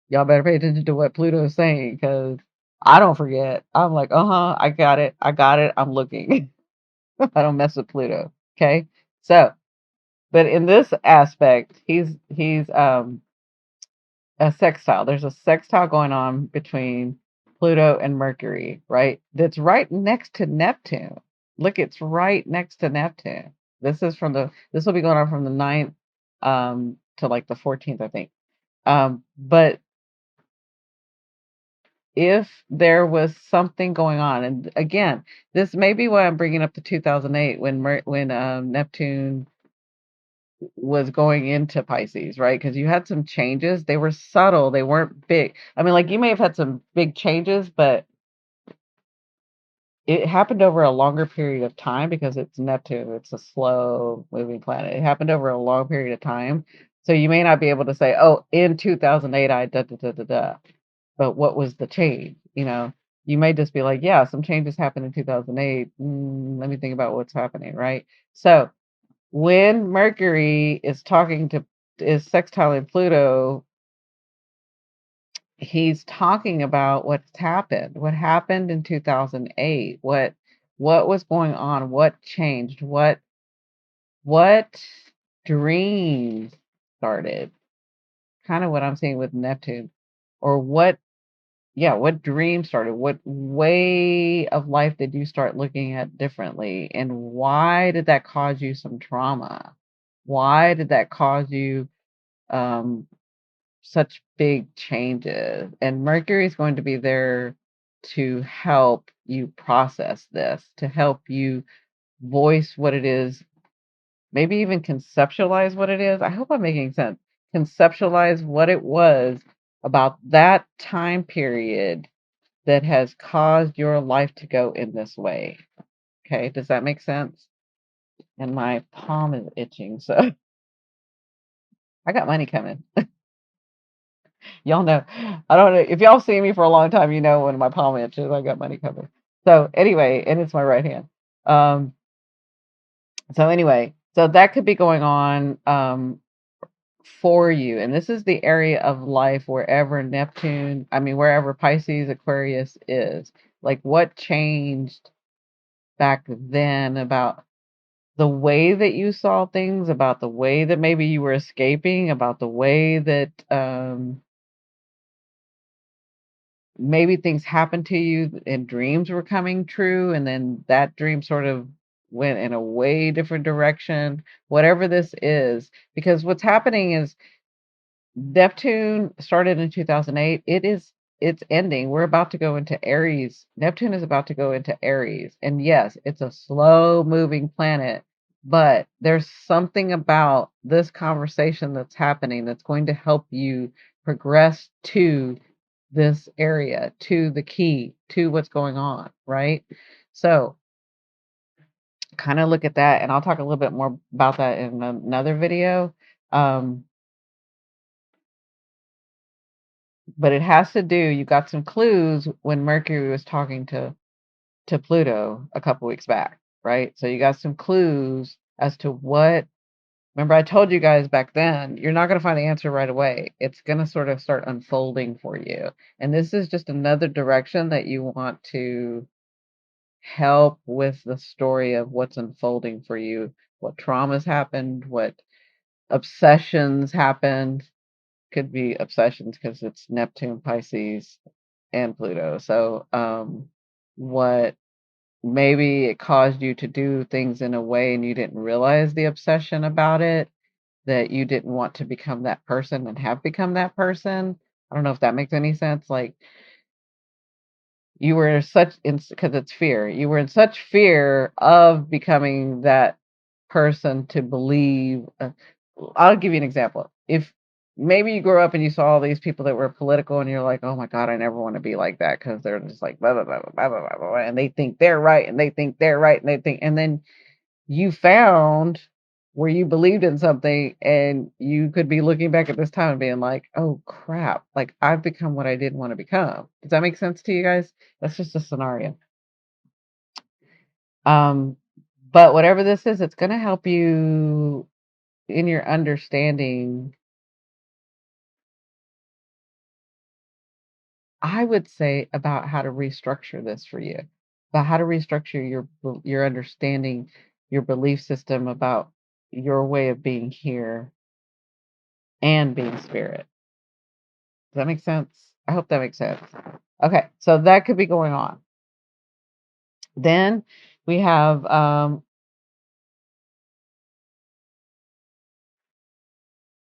better pay attention to what Pluto is saying because I don't forget. I'm like, I got it, I'm looking. I don't mess with Pluto. Okay. So, but in this aspect, he's a sextile. There's a sextile going on between Pluto and Mercury, right? That's right next to Neptune. Look, it's right next to Neptune. This will be going on from the 9th to like the 14th, I think. But if there was something going on, and again, this may be why I'm bringing up the 2008 when Neptune was going into Pisces, right? Because you had some changes. They were subtle. They weren't big. I mean, like you may have had some big changes, but it happened over a longer period of time because it's Neptune. It's a slow moving planet. It happened over a long period of time. So you may not be able to say, oh, in 2008, I da da da da da. But what was the change? You may just be like, yeah, some changes happened in 2008. Let me think about what's happening, right? So when Mercury is sextiling Pluto, he's talking about what happened in 2008, what was going on, what changed, what dreams started, kind of what I'm seeing with Neptune, or what dream started, what way of life did you start looking at differently, and why did that cause you some trauma? Why did that cause you um such big changes? And Mercury is going to be there to help you process this, to help you voice what it is, maybe even conceptualize what it is. I hope I'm making sense. Conceptualize what it was about that time period that has caused your life to go in this way. Okay, does that make sense? And my palm is itching, so I got money coming. Y'all know. I don't know if y'all see me for a long time, when my palm itches, I got money coming. So anyway, and it's my right hand. Um, so anyway, so that could be going on for you. And this is the area of life wherever Pisces, Aquarius is. Like what changed back then about the way that you saw things, about the way that maybe you were escaping, about the way that maybe things happened to you and dreams were coming true, and then that dream sort of went in a way different direction, whatever this is. Because what's happening is Neptune started in 2008. It's ending. We're about to go into Aries. Neptune is about to go into Aries. And yes, it's a slow moving planet, but there's something about this conversation that's happening that's going to help you progress to this area, to the key, to what's going on, right? So kind of look at that, and I'll talk a little bit more about that in another video. Um, but it has to do, you got some clues when Mercury was talking to Pluto a couple weeks back, right? So you got some clues as to what. Remember, I told you guys back then, you're not going to find the answer right away. It's going to sort of start unfolding for you. And this is just another direction that you want to help with the story of what's unfolding for you, what traumas happened, what obsessions happened. Could be obsessions because it's Neptune, Pisces, and Pluto. So, what maybe it caused you to do things in a way and you didn't realize the obsession about it, that you didn't want to become that person and have become that person. I don't know if that makes any sense. Like you were such in because it's fear. You were in such fear of becoming that person to believe. I'll give you an example. If maybe you grew up and you saw all these people that were political, and you're like, oh my god, I never want to be like that because they're just like blah blah blah blah blah blah blah, and they think they're right, and they think they're right, and then you found where you believed in something, and you could be looking back at this time and being like, oh crap, like I've become what I didn't want to become. Does that make sense to you guys? That's just a scenario. Um, but whatever this is, it's going to help you in your understanding, I would say, about how to restructure this for you, about how to restructure your understanding, your belief system about your way of being here and being spirit. Does that make sense? I hope that makes sense. Okay, so that could be going on. Then we have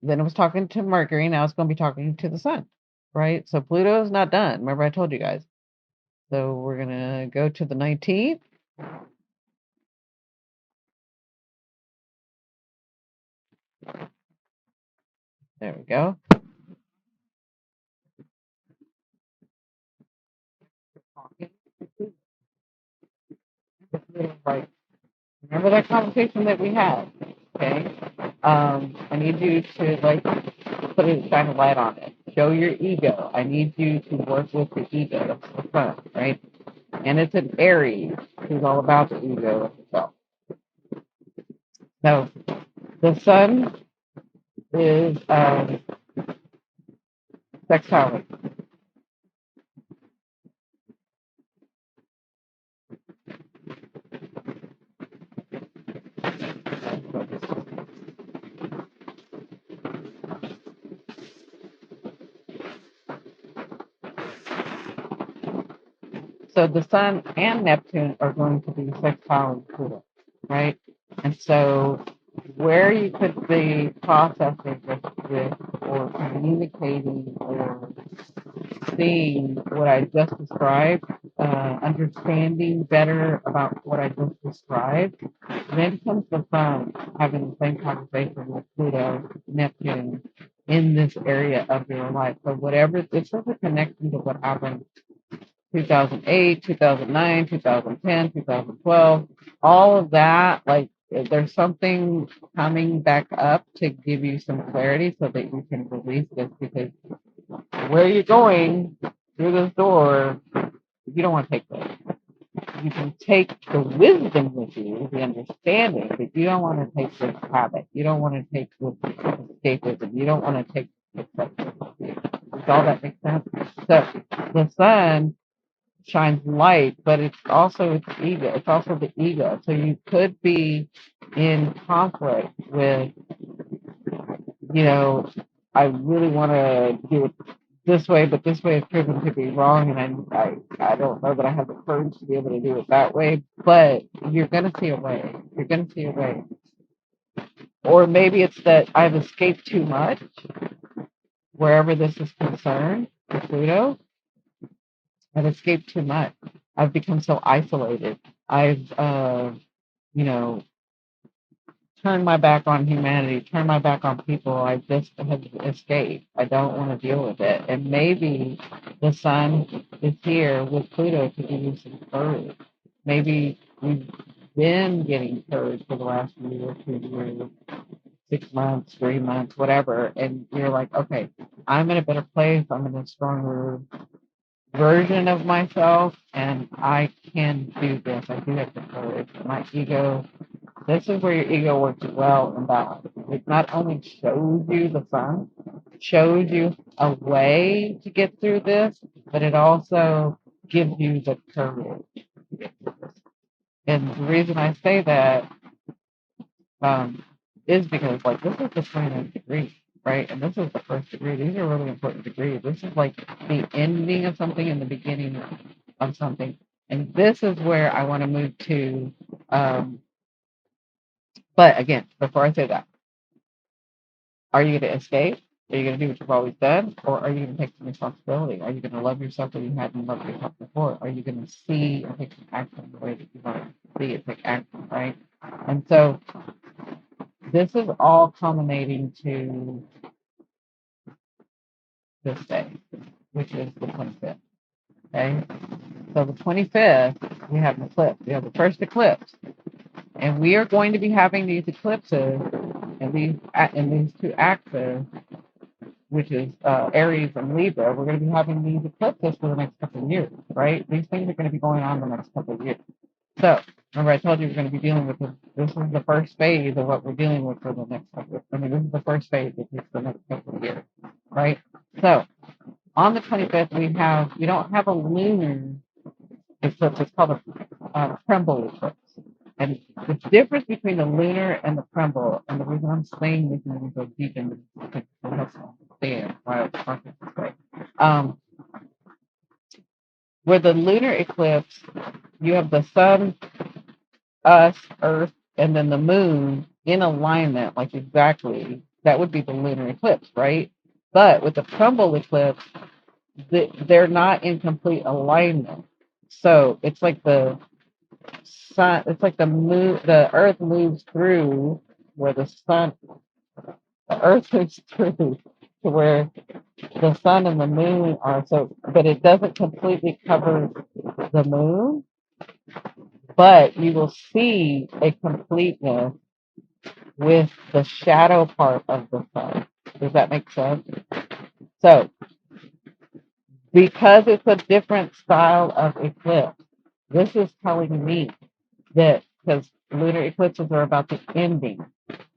then it was talking to Mercury, now it's going to be talking to the sun. right? So Pluto is not done. Remember I told you guys. So we're going to go to the 19th. There we go. Right. Remember that conversation that we had? Okay. I need you to shine a light on it. Show your ego. I need you to work with the ego. That's the sun, right? And it's an Aries who's all about the ego itself. So the sun is sextile. So the Sun and Neptune are going to be sextile in Pluto, right? And so where you could be processing with or communicating or seeing what I just described, understanding better about what I just described, then comes the Sun having the same conversation with Pluto, Neptune in this area of your life. So whatever, this is a connection to what happened 2008, 2009, 2010, 2012, all of that, like there's something coming back up to give you some clarity so that you can release this because where you're going through this door, you don't want to take this. You can take the wisdom with you, the understanding, but you don't want to take this habit. You don't want to take this escapism. You don't want to take this. Does all that make sense? So the sun shines light, but it's also its ego. It's also the ego. So you could be in conflict with, I really want to do it this way, but this way is proven to be wrong, and I don't know that I have the courage to be able to do it that way. But you're gonna see a way. You're gonna see a way. Or maybe it's that I've escaped too much wherever this is concerned with Pluto. I've escaped too much. I've become so isolated. I've you know, turn my back on humanity, turn my back on people. I just have escaped. I don't want to deal with it. And maybe the sun is here with Pluto to give you some courage. Maybe you've been getting courage for the last year, 2 years, 6 months, 3 months, whatever. And you're like, okay, I'm in a better place. I'm in a stronger version of myself, and I can do this. I do have the courage. My ego, this is where your ego works well in balance. It not only shows you the sun, shows you a way to get through this, but it also gives you the courage to get through this. And the reason I say that um, is because, like, this is the 29th degree, right? And this is the first degree. These are really important degrees. This is like the ending of something and the beginning of something. And this is where I want to move to. But again, before I say that, are you going to escape? Are you going to do what you've always done? Or are you going to take some responsibility? Are you going to love yourself the way you hadn't loved yourself before? Are you going to see and take some action the way that you want to see it, take action, right? And so this is all culminating to this day, which is the 25th. Okay. So the 25th, we have an eclipse. We have the first eclipse. And we are going to be having these eclipses in these two axes, which is Aries and Libra. We're going to be having these eclipses for the next couple of years, right? These things are going to be going on the next couple of years. So remember, I told you we're going to be dealing with this. This is the first phase of what we're dealing with for the next couple. This is the first phase, which is the next couple of years, right? So on the 25th, we don't have a lunar eclipse. It's called a tremble eclipse. And the difference between the lunar and the tremble, and the reason I'm saying this and go deep into this is to help understand why I was talking this way. Where the lunar eclipse, you have the sun, us, Earth, and then the moon in alignment, like exactly. That would be the lunar eclipse, right? But with the tremble eclipse, they're not in complete alignment. So it's like the sun, it's like the moon, the earth moves through where the earth moves through to where the sun and the moon are. So, but it doesn't completely cover the moon, but you will see a completeness with the shadow part of the sun. Does that make sense? So, because it's a different style of eclipse, this is telling me that because lunar eclipses are about the ending,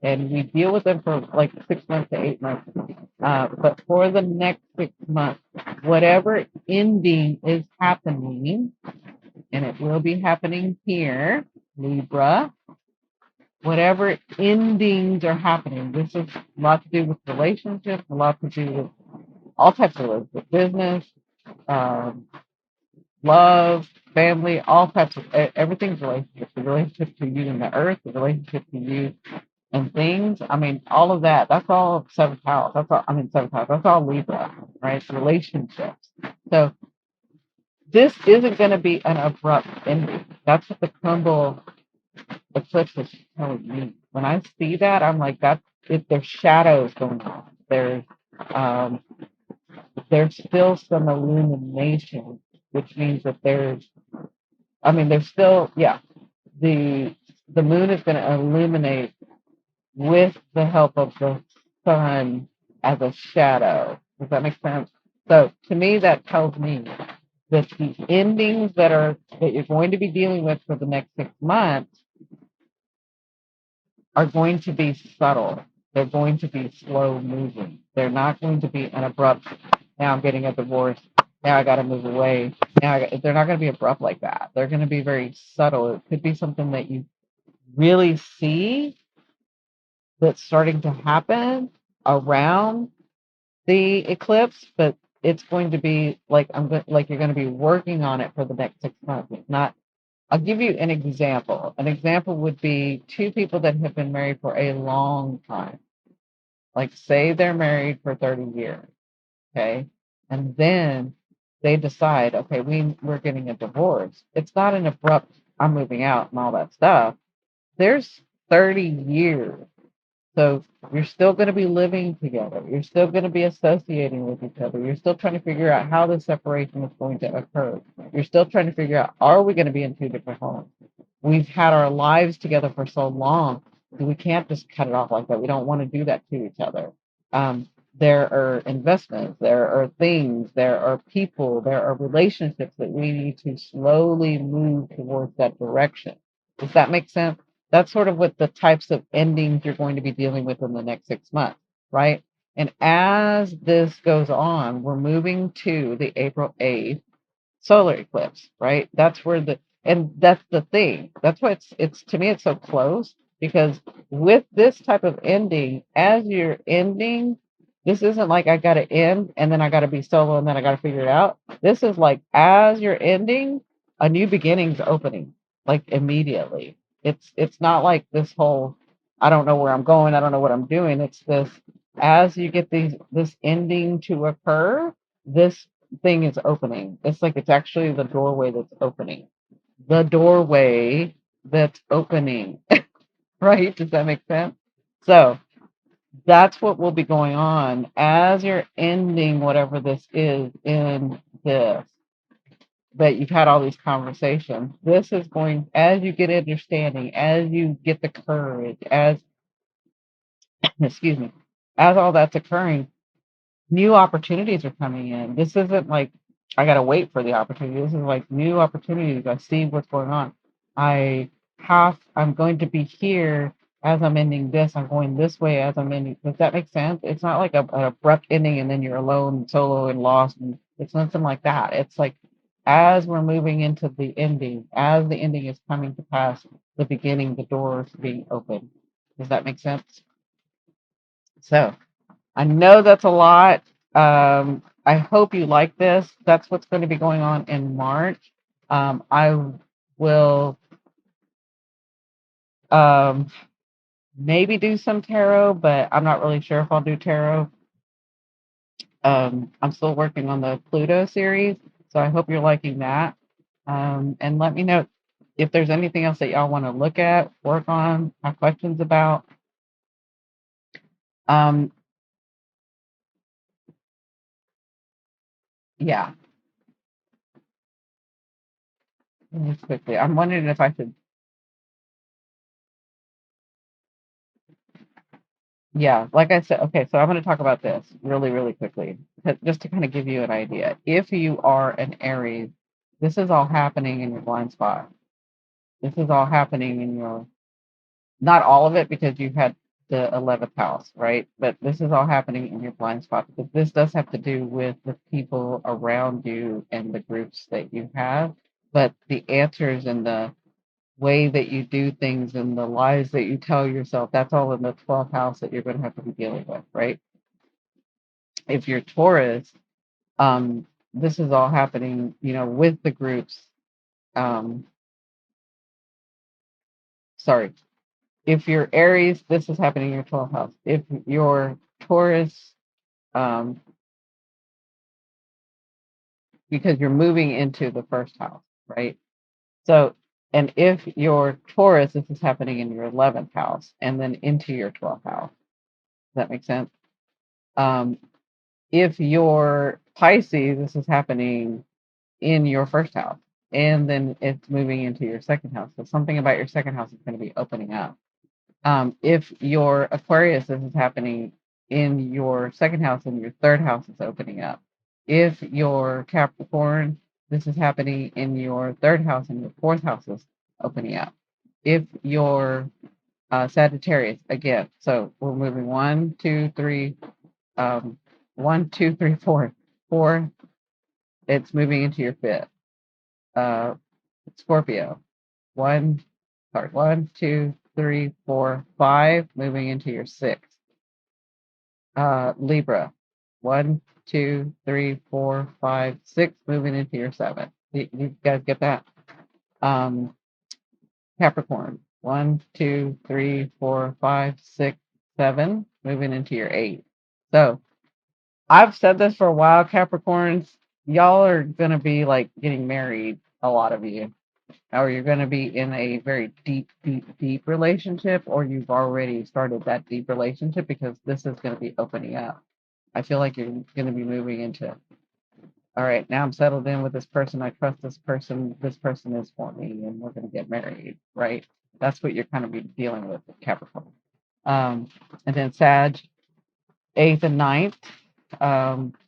and we deal with them for like 6 months to 8 months. But for the next 6 months, whatever ending is happening, and it will be happening here, Libra, whatever endings are happening, this is a lot to do with relationships, a lot to do with all types of relationships, business, um, love, family, all types of everything's relationship. The relationship to you and the earth, the relationship to you and things. I mean, all of that. That's all seventh house. That's all. I mean, seventh house. That's all Libra, right? Relationships. So this isn't going to be an abrupt ending. That's what the crumble eclipse is telling me. When I see that, I'm like, that's it. There's shadows going on. Um, there's still some illumination, which means that I mean, there's still, yeah, the the moon is going to illuminate with the help of the sun as a shadow. Does that make sense? So to me, that tells me that the endings that you're going to be dealing with for the next 6 months are going to be subtle. They're going to be slow moving. They're not going to be an abrupt, now I'm getting a divorce, now I got to move away. They're not going to be abrupt like that. They're going to be very subtle. It could be something that you really see that's starting to happen around the eclipse, but it's going to be like like you're going to be working on it for the next 6 months. It's not. I'll give you an example. An example would be two people that have been married for a long time. Like say they're married for 30 years, okay? And then they decide, okay, we're getting a divorce. It's not an abrupt I'm moving out and all that stuff. There's 30 years. So you're still going to be living together. You're still going to be associating with each other. You're still trying to figure out how the separation is going to occur. You're still trying to figure out, are we going to be in two different homes? We've had our lives together for so long. We can't just cut it off like that. We don't want to do that to each other. There are investments, there are things, there are people, there are relationships that we need to slowly move towards that direction. Does that make sense? That's sort of what the types of endings you're going to be dealing with in the next 6 months, right? And as this goes on, we're moving to the April 8th solar eclipse, right? And that's the thing. That's why it's to me it's so close because with this type of ending, as you're ending, this isn't like I gotta end and then I gotta be solo and then I gotta figure it out. This is like as you're ending, a new beginning's opening, like immediately. It's not like this whole I don't know where I'm going, I don't know what I'm doing. It's this as you get this ending to occur, this thing is opening. It's like it's actually the doorway that's opening. The doorway that's opening, right? Does that make sense? So that's what will be going on as you're ending whatever this is in this. That you've had all these conversations. This is going as you get understanding, as you get the courage, as excuse me, as all that's occurring, new opportunities are coming in. This isn't like I gotta wait for the opportunity. This is like new opportunities. I see what's going on. I'm going to be here as I'm ending this. I'm going this way as I'm ending. Does that make sense? It's not like an abrupt ending and then you're alone, solo, and lost. And it's nothing like that. It's like as we're moving into the ending, as the ending is coming to pass, the beginning, the doors being open. Does that make sense? So I know that's a lot. I hope you like this. That's what's going to be going on in March. I will um, maybe do some tarot, but I'm not really sure if I'll do tarot. I'm still working on the Pluto series, so I hope you're liking that. And let me know if there's anything else that y'all want to look at, work on, have questions about. Um, yeah, just quickly. I'm wondering if I should. Yeah, like I said, okay, so I'm going to talk about this really, really quickly, just to kind of give you an idea. If you are an Aries, this is all happening in your blind spot. This is all happening in your, not all of it because you've had the 11th house, right? But this is all happening in your blind spot because this does have to do with the people around you and the groups that you have. But the answers and the way that you do things and the lies that you tell yourself, that's all in the 12th house that you're going to have to be dealing with, right? If you're Taurus, this is all happening, with the groups. Um, sorry. If you're Aries, this is happening in your 12th house. If you're Taurus, um, because you're moving into the first house, right? So, and if you're Taurus, this is happening in your 11th house and then into your 12th house. Does that make sense? Um, if you're Pisces, this is happening in your first house and then it's moving into your second house. So something about your second house is going to be opening up. If your Aquarius, this is happening in your second house and your third house is opening up. If your Capricorn, this is happening in your third house and your fourth house is opening up. If your Sagittarius, again, so we're moving um, 4. Four, it's moving into your fifth. Uh, Scorpio, one, two, three, four, five, moving into your sixth. Libra, one, two, three, four, five, six, moving into your seventh. You guys get that? Um, Capricorn, one, two, three, four, five, six, seven, moving into your eighth. So I've said this for a while, Capricorns, y'all are gonna be like getting married, a lot of you, or you're gonna be in a very deep, deep, deep relationship, or you've already started that deep relationship because this is gonna be opening up. I feel like you're gonna be moving into, all right, now I'm settled in with this person. I trust this person. This person is for me, and we're gonna get married, right? That's what you're kind of be dealing with Capricorn. And then Sag, eighth and ninth.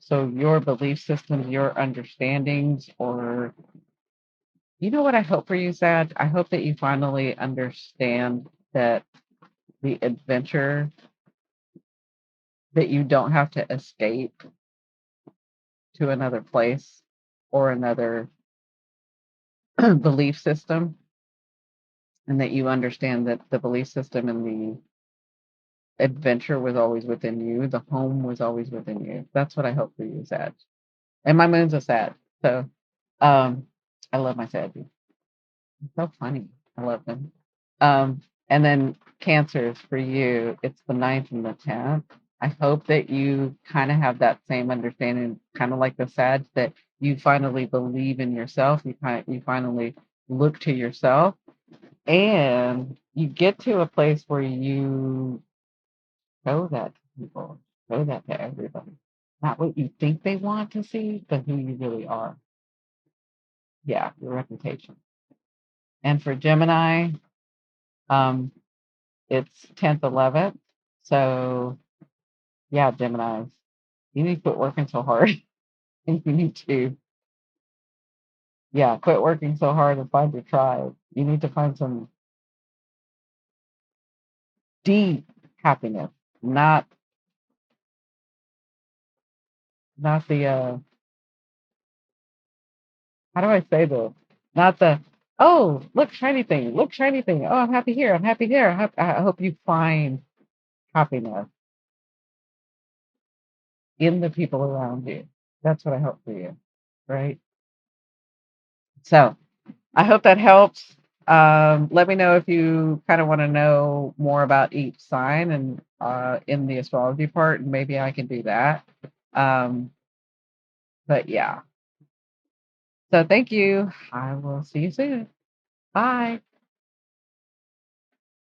So your belief systems, your understandings, or you know what I hope for you, Sag? I hope that you finally understand that the adventure, that you don't have to escape to another place or another belief system, and that you understand that the belief system and the adventure was always within you, the home was always within you. That's what I hope for you, Sag. And my moon's a Sag, so um, I love my Sag. So funny. I love them. And then cancers for you, it's the ninth and the 10th. I hope that you kind of have that same understanding, kind of like the Sag, that you finally believe in yourself. You finally look to yourself, and you get to a place where you show that to people, show that to everybody. Not what you think they want to see, but who you really are. Yeah, your reputation. And for Gemini, um, it's 10th, 11th. So, yeah, Geminis, you need to quit working so hard. You need to, yeah, quit working so hard and find your tribe. You need to find some deep happiness, not not the how do I say this? Not the, oh, look shiny thing, look shiny thing. Oh, I'm happy here. I'm happy here. I hope you find happiness in the people around you. That's what I hope for you, right? So I hope that helps. Let me know if you kind of want to know more about each sign and in the astrology part, and maybe I can do that. Um, but yeah. So thank you. I will see you soon. Bye.